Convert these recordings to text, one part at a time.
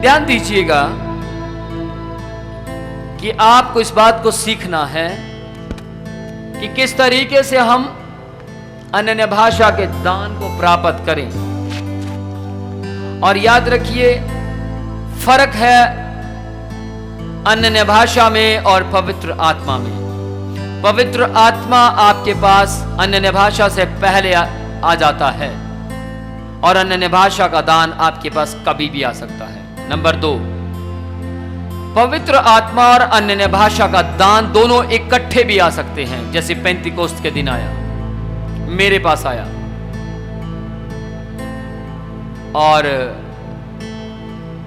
ध्यान दीजिएगा कि आपको इस बात को सीखना है कि किस तरीके से हम अन्य भाषा के दान को प्राप्त करें। और याद रखिए, फर्क है अन्य भाषा में और पवित्र आत्मा में। पवित्र आत्मा आपके पास अन्य भाषा से पहले आ जाता है और अन्य भाषा का दान आपके पास कभी भी आ सकता है। नंबर 2, पवित्र आत्मा और अन्य भाषा का दान दोनों इकट्ठे भी आ सकते हैं। जैसे पेंतिकोस्त के दिन आया, मेरे पास आया, और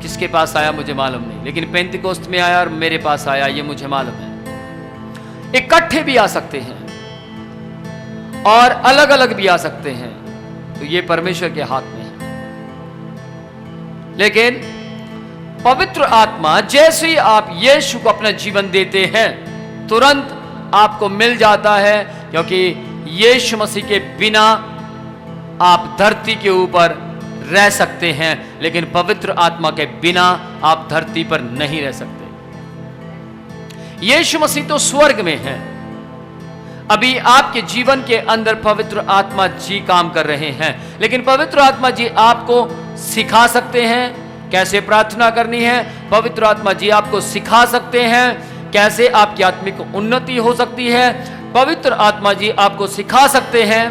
किसके पास आया मुझे मालूम नहीं, लेकिन पेंतिकोस्त में आया और मेरे पास आया, ये मुझे मालूम है। इकट्ठे भी आ सकते हैं और अलग अलग भी आ सकते हैं, तो ये परमेश्वर के हाथ में है। लेकिन पवित्र आत्मा जैसे ही आप यीशु को अपना जीवन देते हैं, तुरंत आपको मिल जाता है, क्योंकि यीशु मसीह के बिना आप धरती के ऊपर रह सकते हैं, लेकिन पवित्र आत्मा के बिना आप धरती पर नहीं रह सकते। यीशु मसीह तो स्वर्ग में है, अभी आपके जीवन के अंदर पवित्र आत्मा जी काम कर रहे हैं, लेकिन पवित्र आत्मा जी आपको सिखा सकते हैं कैसे प्रार्थना करनी है। पवित्र आत्मा जी आपको सिखा सकते हैं कैसे आपकी आत्मिक उन्नति हो सकती है। पवित्र आत्मा जी आपको सिखा सकते हैं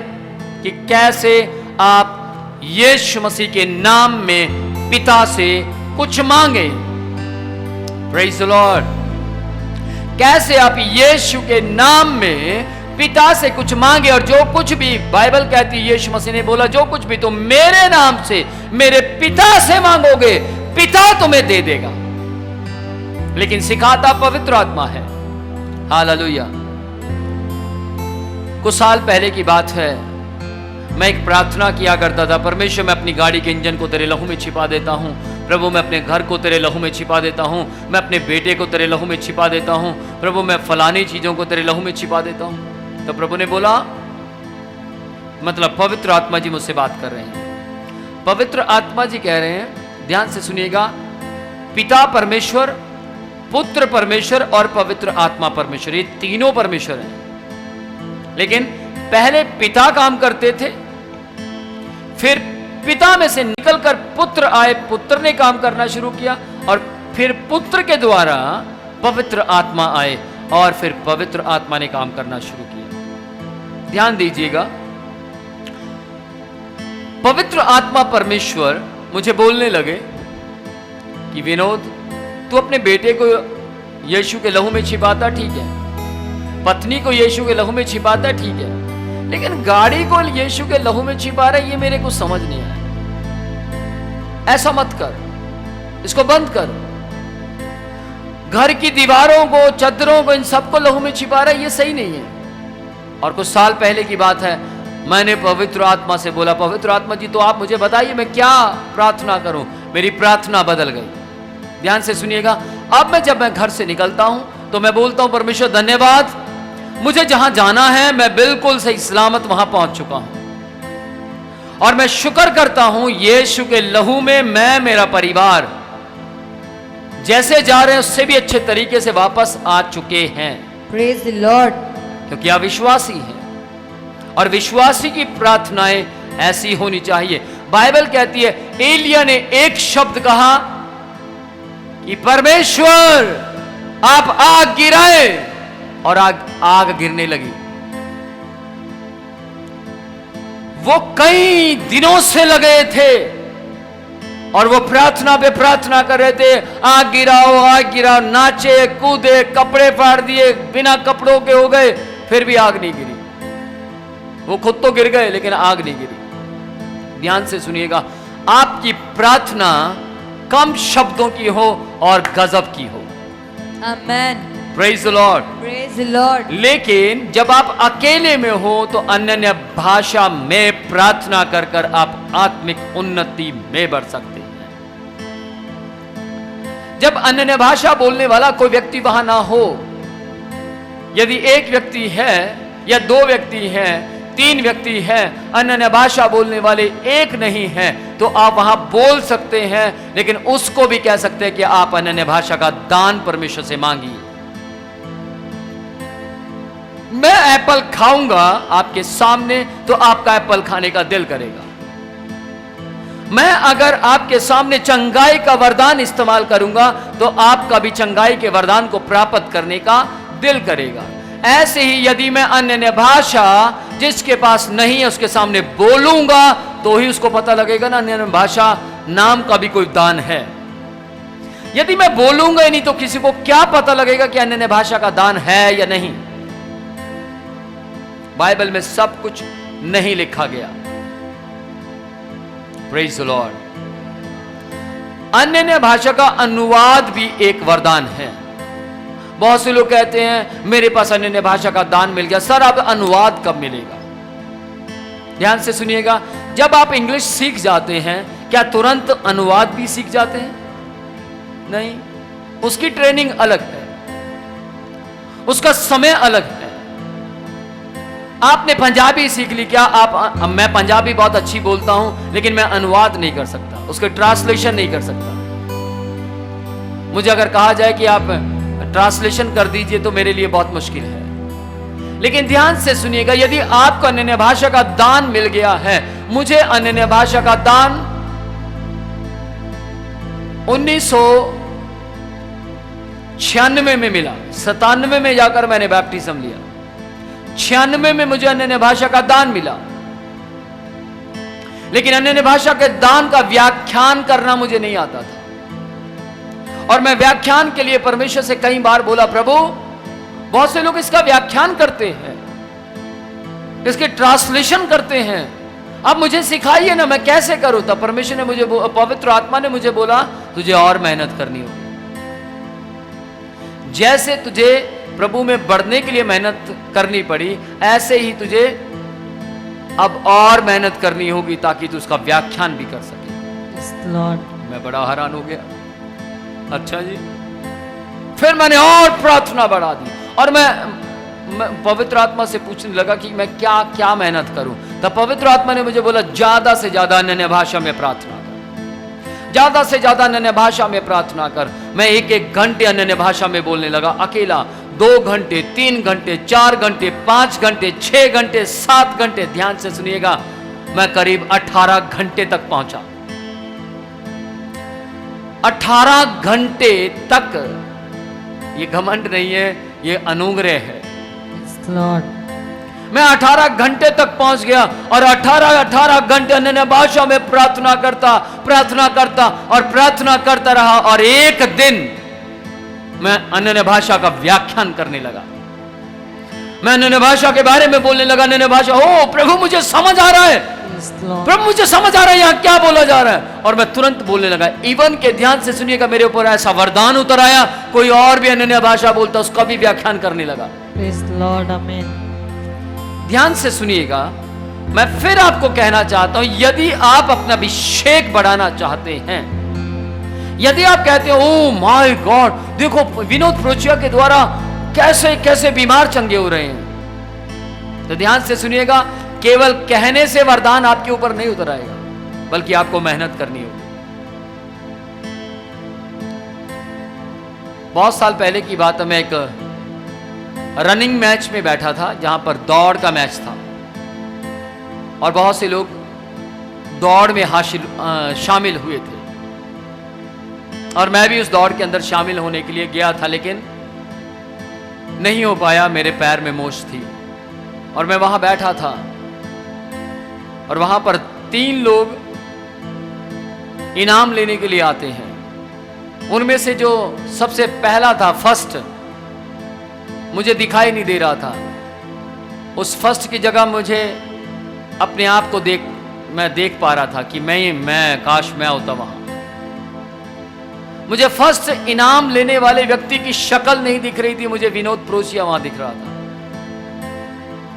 कि कैसे आप यीशु मसीह के नाम में पिता से कुछ मांगे। Praise the Lord. कैसे आप यीशु के नाम में पिता से कुछ मांगे, और जो कुछ भी बाइबल कहती है, यीशु मसीह ने बोला, जो कुछ भी तुम मेरे नाम से मेरे पिता से मांगोगे, पिता तुम्हें दे देगा। लेकिन सिखाता पवित्र आत्मा है। हालेलुया। कुछ साल पहले की बात है, मैं एक प्रार्थना किया करता था, परमेश्वर मैं अपनी गाड़ी के इंजन को तेरे लहू में छिपा देता हूं, प्रभु मैं अपने घर को तेरे लहू में छिपा देता हूं, मैं अपने बेटे को तेरे लहू में छिपा देता हूं, प्रभु मैं फलानी चीजों को तेरे लहू में छिपा देता हूं। तो प्रभु ने बोला, मतलब पवित्र आत्मा जी मुझसे बात कर रहे हैं। पवित्र आत्मा जी कह रहे हैं, ध्यान से सुनिएगा, पिता परमेश्वर, पुत्र परमेश्वर और पवित्र आत्मा परमेश्वर, ये तीनों परमेश्वर हैं। लेकिन पहले पिता काम करते थे, फिर पिता में से निकलकर पुत्र आए, पुत्र ने काम करना शुरू किया, और फिर पुत्र के द्वारा पवित्र आत्मा आए, और फिर पवित्र आत्मा ने काम करना शुरू किया। ध्यान दीजिएगा, पवित्र आत्मा परमेश्वर मुझे बोलने लगे कि विनोद, तू अपने बेटे को यीशु के लहू में छिपाता, ठीक है, पत्नी को यीशु के लहू में छिपाता, ठीक है, लेकिन गाड़ी को यीशु के लहू में छिपा रहा है, ये मेरे को समझ नहीं आया। ऐसा मत कर, इसको बंद कर। घर की दीवारों को, चद्दरों को, इन सबको लहू में छिपा रहा है, ये सही नहीं है। और कुछ साल पहले की बात है, मैंने पवित्र आत्मा से बोला, पवित्र आत्मा जी तो आप मुझे बताइए मैं क्या प्रार्थना करूं। मेरी प्रार्थना बदल गई। ध्यान से सुनिएगा, अब जब मैं घर से निकलता हूं तो मैं बोलता हूं, परमेश्वर धन्यवाद, मुझे जहां जाना है मैं बिल्कुल सही सलामत वहां पहुंच चुका हूं, और मैं शुक्र करता हूं यीशु के लहू में मैं, मेरा परिवार जैसे जा रहे हैं उससे भी अच्छे तरीके से वापस आ चुके हैं। Praise the Lord. क्योंकि आप विश्वासी हैं, और विश्वासी की प्रार्थनाएं ऐसी होनी चाहिए। बाइबल कहती है, एलिया ने एक शब्द कहा कि परमेश्वर आप आग गिराए, और आग गिरने लगी। वो कई दिनों से लगे थे और वो प्रार्थना पे प्रार्थना कर रहे थे, आग गिराओ, आग गिराओ, नाचे कूदे, कपड़े फाड़ दिए, बिना कपड़ों के हो गए, फिर भी आग नहीं गिरी। वो खुद तो गिर गए लेकिन आग नहीं गिरी। ध्यान से सुनिएगा, आपकी प्रार्थना कम शब्दों की हो और गजब की हो। Amen. Praise the Lord. Praise the Lord. लेकिन जब आप अकेले में हो तो अन्य भाषा में प्रार्थना कर कर आप आत्मिक उन्नति में बढ़ सकते हैं। जब अन्य भाषा बोलने वाला कोई व्यक्ति वहां ना हो, यदि एक व्यक्ति है या दो व्यक्ति हैं, 3 व्यक्ति हैं, अन्य भाषा बोलने वाले एक नहीं हैं, तो आप वहां बोल सकते हैं, लेकिन उसको भी कह सकते हैं कि आप अन्य भाषा का दान परमेश्वर से मांगिए। मैं एप्पल खाऊंगा आपके सामने तो आपका एप्पल खाने का दिल करेगा। मैं अगर आपके सामने चंगाई का वरदान इस्तेमाल करूंगा तो आपका भी चंगाई के वरदान को प्राप्त करने का दिल करेगा। ऐसे ही यदि मैं अन्य भाषा जिसके पास नहीं है उसके सामने बोलूंगा तो ही उसको पता लगेगा ना अन्य भाषा नाम का भी कोई दान है। यदि मैं बोलूंगा ही नहीं तो किसी को क्या पता लगेगा कि अन्य भाषा का दान है या नहीं। बाइबल में सब कुछ नहीं लिखा गया। Praise the Lord. अन्य भाषा का अनुवाद भी एक वरदान है। बहुत से लोग कहते हैं मेरे पास अन्य भाषा का दान मिल गया। सर, अब अनुवाद कब मिलेगा? ध्यान से सुनिएगा, जब आप इंग्लिश सीख जाते हैं क्या तुरंत अनुवाद भी सीख जाते हैं? नहीं, उसकी ट्रेनिंग अलग है, उसका समय अलग है। आपने पंजाबी सीख ली, क्या आप मैं पंजाबी बहुत अच्छी बोलता हूं लेकिन मैं अनुवाद नहीं कर सकता, उसके ट्रांसलेशन नहीं कर सकता। मुझे अगर कहा जाए कि आप ट्रांसलेशन कर दीजिए तो मेरे लिए बहुत मुश्किल है। लेकिन ध्यान से सुनिएगा, यदि आपको अन्य भाषा का दान मिल गया है, मुझे अन्य भाषा का दान 1996 में मिला। 97 में जाकर मैंने बैप्टिज्म लिया, 96 में मुझे अन्य भाषा का दान मिला। लेकिन अन्य भाषा के दान का व्याख्यान करना मुझे नहीं आता था, और मैं व्याख्यान के लिए परमेश्वर से कई बार बोला, प्रभु बहुत से लोग इसका व्याख्यान करते हैं, इसके ट्रांसलेशन करते हैं, अब मुझे सिखाइए ना, मैं कैसे करूं? तब परमेश्वर ने मुझे, पवित्र आत्मा ने मुझे बोला, तुझे और मेहनत करनी होगी। जैसे तुझे प्रभु में बढ़ने के लिए मेहनत करनी पड़ी, ऐसे ही तुझे अब और मेहनत करनी होगी ताकि तू उसका व्याख्यान भी कर सके। मैं बड़ा हैरान हो गया। अच्छा जी। फिर मैंने और प्रार्थना बढ़ा दी, और मैं पवित्र आत्मा से पूछने लगा कि मैं क्या क्या मेहनत करूं। तब पवित्र आत्मा ने मुझे बोला, ज्यादा से ज्यादा अन्य भाषा में प्रार्थना कर, ज्यादा से ज्यादा अन्य भाषा में प्रार्थना कर। मैं 1-1 घंटे अन्य भाषा में बोलने लगा, अकेला। 2 घंटे, 3 घंटे, 4 घंटे, 5 घंटे, 6 घंटे, 7 घंटे। ध्यान से सुनिएगा, मैं करीब 18 घंटे तक पहुंचा। 18 घंटे तक। ये घमंड नहीं है, ये अनुग्रह है। मैं 18 घंटे तक पहुंच गया, और 18 घंटे अन्य भाषा में प्रार्थना करता और प्रार्थना करता रहा। और एक दिन मैं अन्य भाषा का व्याख्यान करने लगा। मैं अन्य भाषा के बारे में बोलने लगा। अन्य भाषा, ओ प्रभु मुझे समझ आ रहा है, प्रभु मुझे समझ आ रहा है यहाँ क्या बोला जा रहा है, और मैं तुरंत बोलने लगा। इवन के, ध्यान से सुनिएगा, मेरे ऊपर ऐसा वरदान उतर आया, कोई और भी अन्य भाषा बोलता उसका भी व्याख्यान करने लगा। ध्यान से सुनिएगा, मैं फिर आपको कहना चाहता हूं, यदि आप अपना अभिषेक बढ़ाना चाहते हैं, यदि आप कहते हो ओ माय गॉड, देखो विनोद प्रोचिया के द्वारा कैसे कैसे बीमार चंगे हो रहे हैं, तो ध्यान से सुनिएगा, केवल कहने से वरदान आपके ऊपर नहीं उतर आएगा, बल्कि आपको मेहनत करनी होगी। बहुत साल पहले की बात है, मैं एक रनिंग मैच में बैठा था जहां पर दौड़ का मैच था, और बहुत से लोग दौड़ में शामिल हुए थे, और मैं भी उस दौड़ के अंदर शामिल होने के लिए गया था, लेकिन नहीं हो पाया। मेरे पैर में मोच थी, और मैं वहां बैठा था, और वहां पर 3 लोग इनाम लेने के लिए आते हैं। उनमें से जो सबसे पहला था, फर्स्ट, मुझे दिखाई नहीं दे रहा था। उस फर्स्ट की जगह मुझे अपने आप को मैं देख पा रहा था कि मैं काश मैं होता वहां। मुझे फर्स्ट इनाम लेने वाले व्यक्ति की शक्ल नहीं दिख रही थी, मुझे विनोद प्रोचिया वहां दिख रहा था,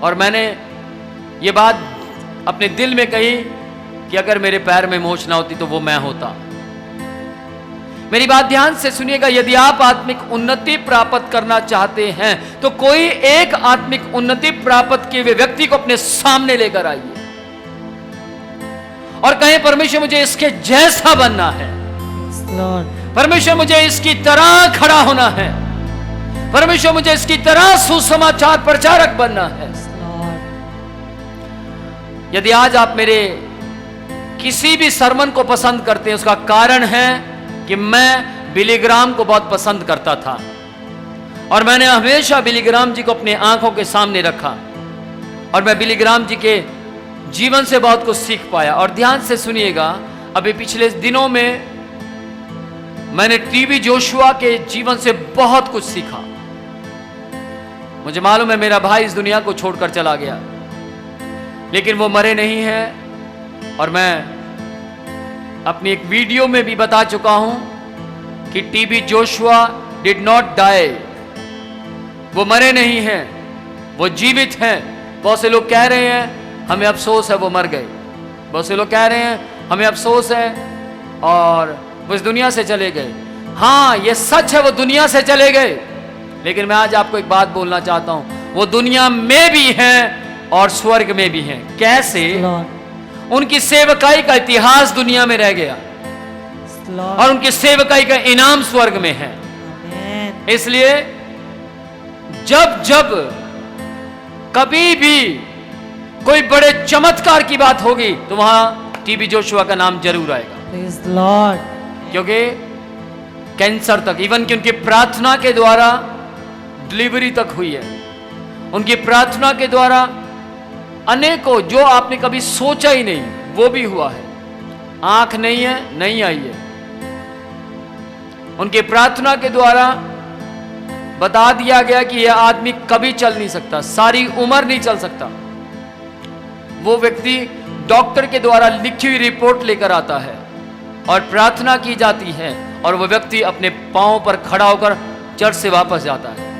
और मैंने ये बात अपने दिल में कही कि अगर मेरे पैर में मोच ना होती तो वो मैं होता। मेरी बात ध्यान से सुनिएगा, यदि आप आत्मिक उन्नति प्राप्त करना चाहते हैं तो कोई एक आत्मिक उन्नति प्राप्त किए हुए व्यक्ति को अपने सामने लेकर आइए और कहें, परमेश्वर मुझे इसके जैसा बनना है, Praise the Lord. परमेश्वर मुझे इसकी तरह खड़ा होना है, परमेश्वर मुझे इसकी तरह सुसमाचार प्रचारक बनना है। Praise the Lord. यदि आज आप मेरे किसी भी सरमन को पसंद करते हैं, उसका कारण है कि मैं बिली ग्राहम को बहुत पसंद करता था और मैंने हमेशा बिली ग्राहम जी को अपने आंखों के सामने रखा और मैं बिली ग्राहम जी के जीवन से बहुत कुछ सीख पाया। और ध्यान से सुनिएगा, अभी पिछले दिनों में मैंने टीबी जोशुआ के जीवन से बहुत कुछ सीखा। मुझे मालूम है मेरा भाई इस दुनिया को छोड़कर चला गया, लेकिन वो मरे नहीं हैं और मैं अपनी एक वीडियो में भी बता चुका हूं कि TB Joshua did not die, वो मरे नहीं हैं, वो जीवित हैं। बहुत से लोग कह रहे हैं हमें अफसोस है वो मर गए, बहुत से लोग कह रहे हैं हमें अफसोस है और वो इस दुनिया से चले गए। हाँ, ये सच है, वो दुनिया से चले गए, लेकिन मैं आज आपको एक बात बोलना चाहता हूं, वो दुनिया में भी हैं और स्वर्ग में भी हैं। कैसे? Lord. उनकी सेवकाई का इतिहास दुनिया में रह गया Praise the Lord. और उनकी सेवकाई का इनाम स्वर्ग में है। Amen. इसलिए जब जब कभी भी कोई बड़े चमत्कार की बात होगी तो वहां टीबी जोशुआ का नाम जरूर आएगा, Praise the Lord. क्योंकि कैंसर तक, इवन कि उनकी प्रार्थना के द्वारा डिलीवरी तक हुई है। उनकी प्रार्थना के द्वारा अनेकों जो आपने कभी सोचा ही नहीं वो भी हुआ है। आंख नहीं है, नहीं आई है। उनकी प्रार्थना के द्वारा बता दिया गया कि यह आदमी कभी चल नहीं सकता, सारी उम्र नहीं चल सकता। वो व्यक्ति डॉक्टर के द्वारा लिखी हुई रिपोर्ट लेकर आता है और प्रार्थना की जाती है और वो व्यक्ति अपने पांव पर खड़ा होकर चर्च से वापस जाता है।